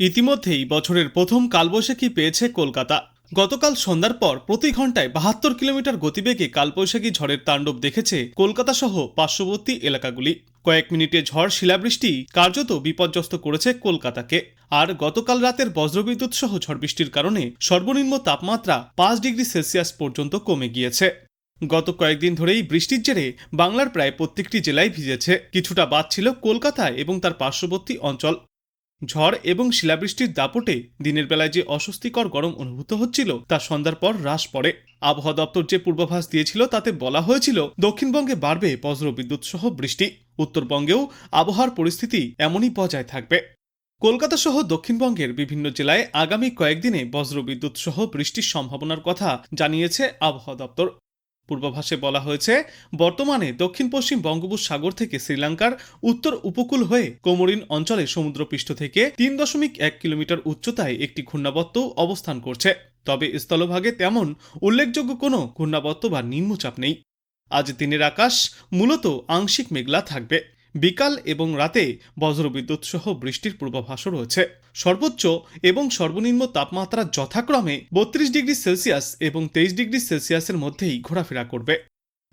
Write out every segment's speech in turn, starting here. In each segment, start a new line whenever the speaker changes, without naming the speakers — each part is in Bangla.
ইতিমধ্যেই বছরের প্রথম কালবৈশাখী পেয়েছে কলকাতা। গতকাল সন্ধ্যার পর প্রতি ঘন্টায় ৭২ কিলোমিটার গতিবেগে কালবৈশাখী ঝড়ের তাণ্ডব দেখেছে কলকাতা সহ পার্শ্ববর্তী এলাকাগুলি। কয়েক মিনিটে ঝড় শিলাবৃষ্টি কার্যত বিপর্যস্ত করেছে কলকাতাকে। আর গতকাল রাতের বজ্রবিদ্যুৎ সহ ঝড় বৃষ্টির কারণে সর্বনিম্ন তাপমাত্রা ৫ ডিগ্রি সেলসিয়াস পর্যন্ত কমে গিয়েছে। গত কয়েকদিন ধরেই বৃষ্টির জেরে বাংলার প্রায় প্রত্যেকটি জেলায় ভিজেছে, কিছুটা বাদ ছিল কলকাতায় এবং তার পার্শ্ববর্তী অঞ্চল। ঝড় এবং শিলাবৃষ্টির দাপটে দিনের বেলায় যে অস্বস্তিকর গরম অনুভূত হচ্ছিল তা সন্ধ্যার পর হ্রাস পড়ে। আবহাওয়া দপ্তর যে পূর্বাভাস দিয়েছিল তাতে বলা হয়েছিল দক্ষিণবঙ্গে বাড়বে বজ্রবিদ্যুৎ সহ বৃষ্টি, উত্তরবঙ্গেও আবহাওয়ার পরিস্থিতি এমনই বজায় থাকবে। কলকাতা সহ দক্ষিণবঙ্গের বিভিন্ন জেলায় আগামী কয়েকদিনে বজ্রবিদ্যুৎ সহ বৃষ্টির সম্ভাবনার কথা জানিয়েছে আবহাওয়া দপ্তর। পূর্বাভাসে বলা হয়েছে, বর্তমানে দক্ষিণ পশ্চিম বঙ্গোপসাগর থেকে শ্রীলঙ্কার উত্তর উপকূল হয়ে কোমোরিন অঞ্চলে সমুদ্রপৃষ্ঠ থেকে ৩.১ কিলোমিটার উচ্চতায় একটি ঘূর্ণাবর্ত অবস্থান করছে। তবে স্থলভাগে তেমন উল্লেখযোগ্য কোনো ঘূর্ণাবর্ত বা নিম্নচাপ নেই। আজ দিনের আকাশ মূলত আংশিক মেঘলা থাকবে। বিকাল এবং রাতে বজ্রবিদ্যুৎ সহ বৃষ্টির পূর্বাভাসও রয়েছে। সর্বোচ্চ এবং সর্বনিম্ন তাপমাত্রা যথাক্রমে ৩২ ডিগ্রি সেলসিয়াস এবং ২৩ ডিগ্রি সেলসিয়াসের মধ্যেই ঘোরাফেরা করবে।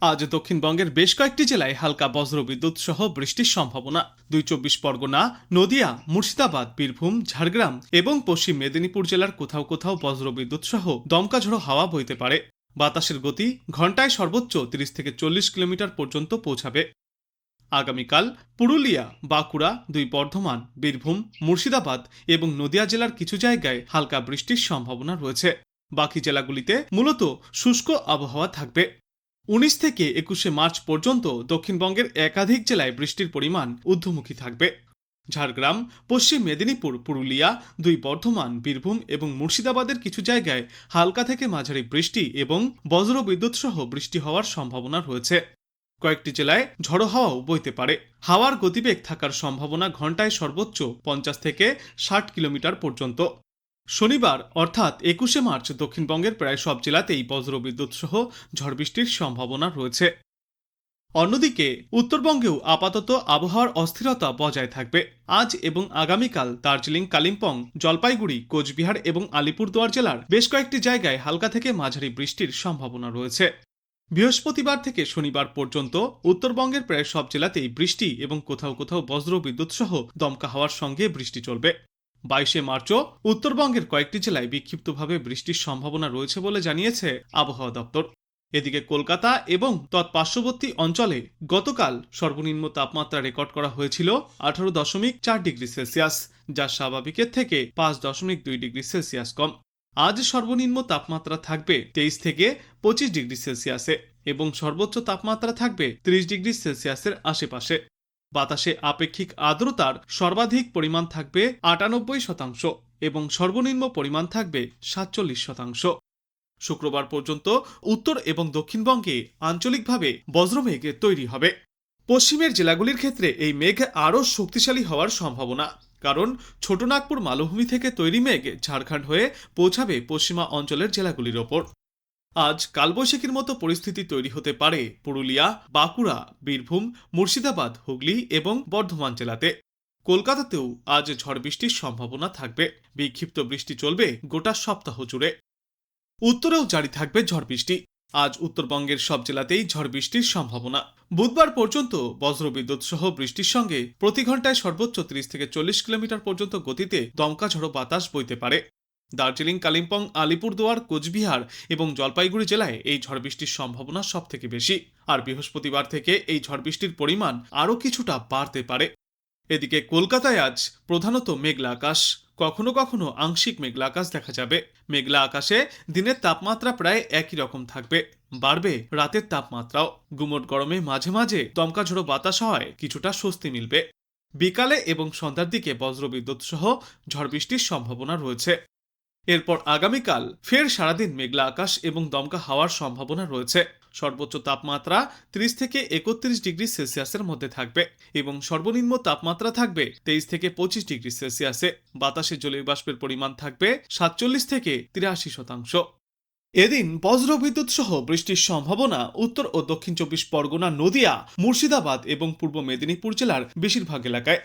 আজ দক্ষিণবঙ্গের বেশ কয়েকটি জেলায় হালকা বজ্রবিদ্যুৎ সহ বৃষ্টির সম্ভাবনা। ২৪ পরগনা, নদিয়া, মুর্শিদাবাদ, বীরভূম, ঝাড়গ্রাম এবং পশ্চিম মেদিনীপুর জেলার কোথাও কোথাও বজ্রবিদ্যুৎ সহ দমকা ঝোড়ো হাওয়া বইতে পারে। বাতাসের গতি ঘন্টায় সর্বোচ্চ ৩০ থেকে ৪০ কিলোমিটার পর্যন্ত পৌঁছাবে। আগামীকাল পুরুলিয়া, বাঁকুড়া, বর্ধমান, বীরভূম, মুর্শিদাবাদ এবং নদিয়া জেলার কিছু জায়গায় হালকা বৃষ্টির সম্ভাবনা রয়েছে। বাকি জেলাগুলিতে মূলত শুষ্ক আবহাওয়া থাকবে। ১৯ থেকে ২১ মার্চ পর্যন্ত দক্ষিণবঙ্গের একাধিক জেলায় বৃষ্টির পরিমাণ ঊর্ধ্বমুখী থাকবে। ঝাড়গ্রাম, পশ্চিম মেদিনীপুর, পুরুলিয়া, বর্ধমান, বীরভূম এবং মুর্শিদাবাদের কিছু জায়গায় হালকা থেকে মাঝারি বৃষ্টি এবং বজ্রবিদ্যুৎ সহ বৃষ্টি হওয়ার সম্ভাবনা রয়েছে। কয়েকটি জেলায় ঝড়ো হাওয়াও বইতে পারে। হাওয়ার গতিবেগ থাকার সম্ভাবনা ঘন্টায় সর্বোচ্চ ৫০ থেকে ৬০ কিলোমিটার পর্যন্ত। শনিবার অর্থাৎ ২১ মার্চ দক্ষিণবঙ্গের প্রায় সব জেলাতেই বজ্রবিদ্যুৎ সহ ঝড় বৃষ্টির সম্ভাবনা রয়েছে। অন্যদিকে উত্তরবঙ্গেও আপাতত আবহাওয়ার অস্থিরতা বজায় থাকবে। আজ এবং আগামীকাল দার্জিলিং, কালিম্পং, জলপাইগুড়ি, কোচবিহার এবং আলিপুরদুয়ার জেলার বেশ কয়েকটি জায়গায় হালকা থেকে মাঝারি বৃষ্টির সম্ভাবনা রয়েছে। বৃহস্পতিবার থেকে শনিবার পর্যন্ত উত্তরবঙ্গের প্রায় সব জেলাতেই বৃষ্টি এবং কোথাও কোথাও বজ্রবিদ্যুৎ সহ দমকা হাওয়ার সঙ্গে বৃষ্টি চলবে। ২২ মার্চও উত্তরবঙ্গের কয়েকটি জেলায় বিক্ষিপ্তভাবে বৃষ্টির সম্ভাবনা রয়েছে বলে জানিয়েছে আবহাওয়া দপ্তর। এদিকে কলকাতা এবং তৎপার্শ্ববর্তী অঞ্চলে গতকাল সর্বনিম্ন তাপমাত্রা রেকর্ড করা হয়েছিল ১৮.৪ ডিগ্রি সেলসিয়াস, যা স্বাভাবিকের থেকে ৫.২ ডিগ্রি সেলসিয়াস কম। আজ সর্বনিম্ন তাপমাত্রা থাকবে ২৩ থেকে ২৫ ডিগ্রি সেলসিয়াসে এবং সর্বোচ্চ তাপমাত্রা থাকবে ৩০ ডিগ্রি সেলসিয়াসের আশেপাশে। বাতাসে আপেক্ষিক আর্দ্রতার সর্বাধিক পরিমাণ থাকবে ৯৮% এবং সর্বনিম্ন পরিমাণ থাকবে ৪৭%। শুক্রবার পর্যন্ত উত্তর এবং দক্ষিণবঙ্গে আঞ্চলিকভাবে বজ্রমেঘ তৈরি হবে। পশ্চিমের জেলাগুলির ক্ষেত্রে এই মেঘ আরও শক্তিশালী হওয়ার সম্ভাবনা, কারণ ছোটনাগপুর মালভূমি থেকে তৈরি মেঘ ঝাড়খণ্ড হয়ে পৌঁছাবে পশ্চিমা অঞ্চলের জেলাগুলির ওপর। আজ কালবৈশাখীর মতো পরিস্থিতি তৈরি হতে পারে পুরুলিয়া, বাঁকুড়া, বীরভূম, মুর্শিদাবাদ, হুগলি এবং বর্ধমান জেলাতে। কলকাতাতেও আজ ঝড় বৃষ্টির সম্ভাবনা থাকবে। বিক্ষিপ্ত বৃষ্টি চলবে গোটা সপ্তাহ জুড়ে। উত্তরেও জারি থাকবে ঝড় বৃষ্টি। আজ উত্তরবঙ্গের সব জেলাতেই ঝড় বৃষ্টির সম্ভাবনা। বুধবার পর্যন্ত বজ্রবিদ্যুৎ সহ বৃষ্টির সঙ্গে প্রতি ঘন্টায় সর্বোচ্চ ৩০ থেকে ৪০ কিলোমিটার পর্যন্ত গতিতে দমকা ঝড়ো বাতাস বইতে পারে। দার্জিলিং, কালিম্পং, আলিপুরদুয়ার, কোচবিহার এবং জলপাইগুড়ি জেলায় এই ঝড় বৃষ্টির সম্ভাবনা সব থেকে বেশি। আর বৃহস্পতিবার থেকে এই ঝড় বৃষ্টির পরিমাণ আরও কিছুটা বাড়তে পারে। এদিকে কলকাতায় আজ প্রধানত মেঘলা আকাশ, কখনো কখনো আংশিক মেঘলা আকাশ দেখা যাবে। মেঘলা আকাশে দিনের তাপমাত্রা প্রায় একই রকম থাকবে, বাড়বে রাতের তাপমাত্রাও। গুমোট গরমে মাঝে মাঝে দমকা ঝোড়ো বাতাস হওয়ায় কিছুটা স্বস্তি মিলবে। বিকালে এবং সন্ধ্যার দিকে বজ্রবিদ্যুৎ সহ ঝড় বৃষ্টির সম্ভাবনা রয়েছে। এরপর আগামীকাল ফের সারাদিন মেঘলা আকাশ এবং দমকা হাওয়ার সম্ভাবনা রয়েছে। সর্বোচ্চ তাপমাত্রা ৩০ থেকে ৩১ ডিগ্রি সেলসিয়াসের মধ্যে থাকবে এবং সর্বনিম্ন তাপমাত্রা থাকবে ২৩ থেকে ২৫ ডিগ্রি সেলসিয়াসে। বাতাসে জলীয় বাষ্পের পরিমাণ থাকবে ৪৭ থেকে ৮৩%। এদিন বজ্রবিদ্যুৎ সহ বৃষ্টির সম্ভাবনা উত্তর ও দক্ষিণ ২৪ পরগনা, নদিয়া, মুর্শিদাবাদ এবং পূর্ব মেদিনীপুর জেলার বেশিরভাগ এলাকায়।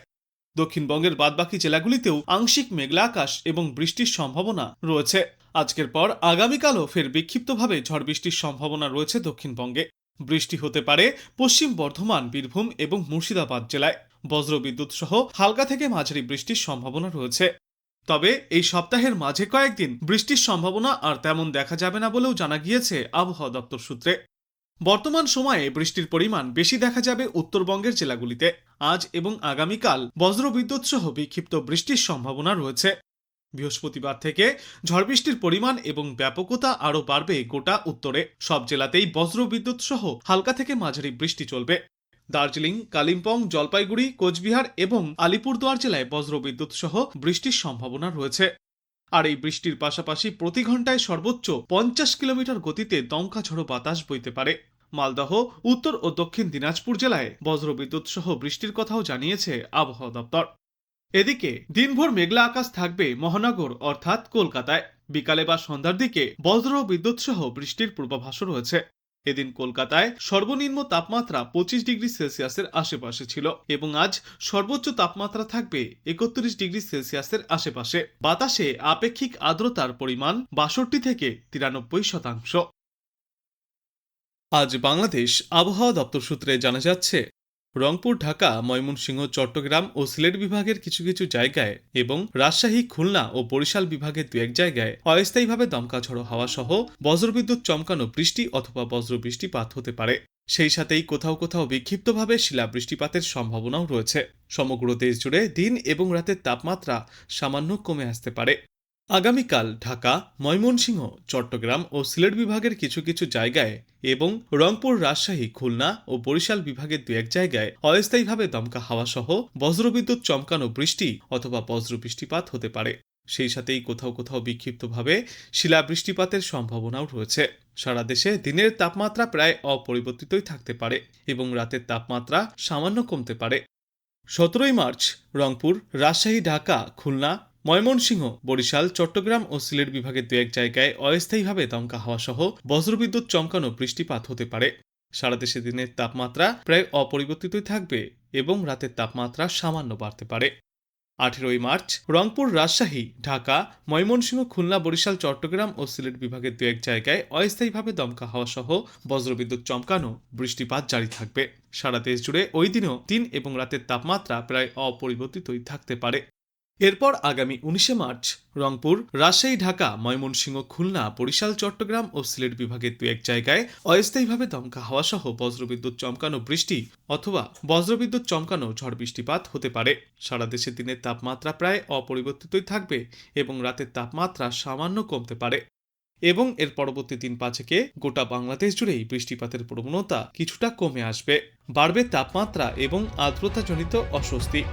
দক্ষিণবঙ্গের বাদবাকি জেলাগুলিতেও আংশিক মেঘলা আকাশ এবং বৃষ্টির সম্ভাবনা রয়েছে। আজকের পর আগামীকালও ফের বিক্ষিপ্তভাবে ঝড় বৃষ্টির সম্ভাবনা রয়েছে দক্ষিণবঙ্গে। বৃষ্টি হতে পারে পশ্চিম বর্ধমান, বীরভূম এবং মুর্শিদাবাদ জেলায়। বজ্রবিদ্যুৎ সহ হালকা থেকে মাঝারি বৃষ্টির সম্ভাবনা রয়েছে। তবে এই সপ্তাহের মাঝে কয়েকদিন বৃষ্টির সম্ভাবনা আর তেমন দেখা যাবে না বলেও জানা গিয়েছে আবহাওয়া দপ্তর সূত্রে। বর্তমান সময়ে বৃষ্টির পরিমাণ বেশি দেখা যাবে উত্তরবঙ্গের জেলাগুলিতে। আজ এবং আগামীকাল বজ্রবিদ্যুৎ সহ বিক্ষিপ্ত বৃষ্টির সম্ভাবনা রয়েছে। বৃহস্পতিবার থেকে ঝড় বৃষ্টির পরিমাণ এবং ব্যাপকতা আরও বাড়বে গোটা উত্তরে। সব জেলাতেই বজ্রবিদ্যুৎ সহ হালকা থেকে মাঝারি বৃষ্টি চলবে। দার্জিলিং, কালিম্পং, জলপাইগুড়ি, কোচবিহার এবং আলিপুরদুয়ার জেলায় বজ্রবিদ্যুৎ সহ বৃষ্টির সম্ভাবনা রয়েছে। আর এই বৃষ্টির পাশাপাশি প্রতি ঘন্টায় সর্বোচ্চ 50 কিলোমিটার গতিতে দমকা ঝড়ো বাতাস বইতে পারে। মালদহ, উত্তর ও দক্ষিণ দিনাজপুর জেলায় বজ্রবিদ্যুৎ সহ বৃষ্টির কথাও জানিয়েছে আবহাওয়া দপ্তর। এদিকে দিনভর মেঘলা আকাশ থাকবে মহানগর অর্থাৎ কলকাতায়। বিকালে বা সন্ধ্যার দিকে বজ্র বিদ্যুৎ সহ বৃষ্টির পূর্বাভাসও রয়েছে। এদিন কলকাতায় সর্বনিম্ন তাপমাত্রা 25 ডিগ্রি সেলসিয়াসের আশেপাশে ছিল এবং আজ সর্বোচ্চ তাপমাত্রা থাকবে 31 ডিগ্রি সেলসিয়াসের আশেপাশে। বাতাসে আপেক্ষিক আর্দ্রতার পরিমাণ 62 থেকে 93%। আজ বাংলাদেশ আবহাওয়া দপ্তর সূত্রে জানা যাচ্ছে, রংপুর, ঢাকা, ময়মনসিংহ, চট্টগ্রাম ও সিলেট বিভাগের কিছু কিছু জায়গায় এবং রাজশাহী, খুলনা ও বরিশাল বিভাগের 2-1 জায়গায় অস্থায়ীভাবে দমকা ঝড়ো হাওয়া সহ বজ্রবিদ্যুৎ চমকানো বৃষ্টি অথবা বজ্র বৃষ্টিপাত হতে পারে। সেই সাথেই কোথাও কোথাও বিক্ষিপ্তভাবে শিলা বৃষ্টিপাতের সম্ভাবনাও রয়েছে। সমগ্র দেশ জুড়ে দিন এবং রাতের তাপমাত্রা সামান্য কমে আসতে পারে। আগামীকাল ঢাকা, ময়মনসিংহ, চট্টগ্রাম ও সিলেট বিভাগের কিছু কিছু জায়গায় এবং রংপুর, রাজশাহী, খুলনা ও বরিশাল বিভাগের 2-1 জায়গায় অস্থায়ীভাবে দমকা হাওয়া সহ বজ্রবিদ্যুৎ চমকানো বৃষ্টি অথবা বজ্র বৃষ্টিপাত হতে পারে। সেই সাথেই কোথাও কোথাও বিক্ষিপ্তভাবে শিলা বৃষ্টিপাতের সম্ভাবনাও রয়েছে। সারা দেশে দিনের তাপমাত্রা প্রায় অপরিবর্তিতই থাকতে পারে এবং রাতের তাপমাত্রা সামান্য কমতে পারে। 17 মার্চ রংপুর, রাজশাহী, ঢাকা, খুলনা, ময়মনসিংহ, বরিশাল, চট্টগ্রাম ও সিলেট বিভাগের 2-1 জায়গায় অস্থায়ীভাবে দমকা হাওয়া সহ বজ্রবিদ্যুৎ চমকানো বৃষ্টিপাত হতে পারে। সারা দেশে দিনের তাপমাত্রা প্রায় অপরিবর্তিতই থাকবে এবং রাতের তাপমাত্রা সামান্য বাড়তে পারে। 18 মার্চ রংপুর, রাজশাহী, ঢাকা, ময়মনসিংহ, খুলনা, বরিশাল, চট্টগ্রাম ও সিলেট বিভাগের 2-1 জায়গায় অস্থায়ীভাবে দমকা হাওয়া সহ বজ্রবিদ্যুৎ চমকানো বৃষ্টিপাত জারি থাকবে। সারা দেশ জুড়ে ওই দিনও দিন এবং রাতের তাপমাত্রা প্রায় অপরিবর্তিতই থাকতে পারে। এরপর আগামী 19 মার্চ রংপুর, রাজশাহী, ঢাকা, ময়মনসিংহ, খুলনা, বরিশাল, চট্টগ্রাম ও সিলেট বিভাগের 2-1 জায়গায় অস্থায়ীভাবে দমকা হাওয়া সহ বজ্রবিদ্যুৎ চমকানো বৃষ্টি অথবা বজ্রবিদ্যুৎ চমকানো ঝড় বৃষ্টিপাত হতে পারে। সারা দেশে দিনের তাপমাত্রা প্রায় অপরিবর্তিতই থাকবে এবং রাতের তাপমাত্রা সামান্য কমতে পারে। এবং এর পরবর্তী দিন 5-এ গোটা বাংলাদেশ জুড়েই বৃষ্টিপাতের প্রবণতা কিছুটা কমে আসবে। বাড়বে তাপমাত্রা এবং আর্দ্রতাজনিত অস্বস্তি।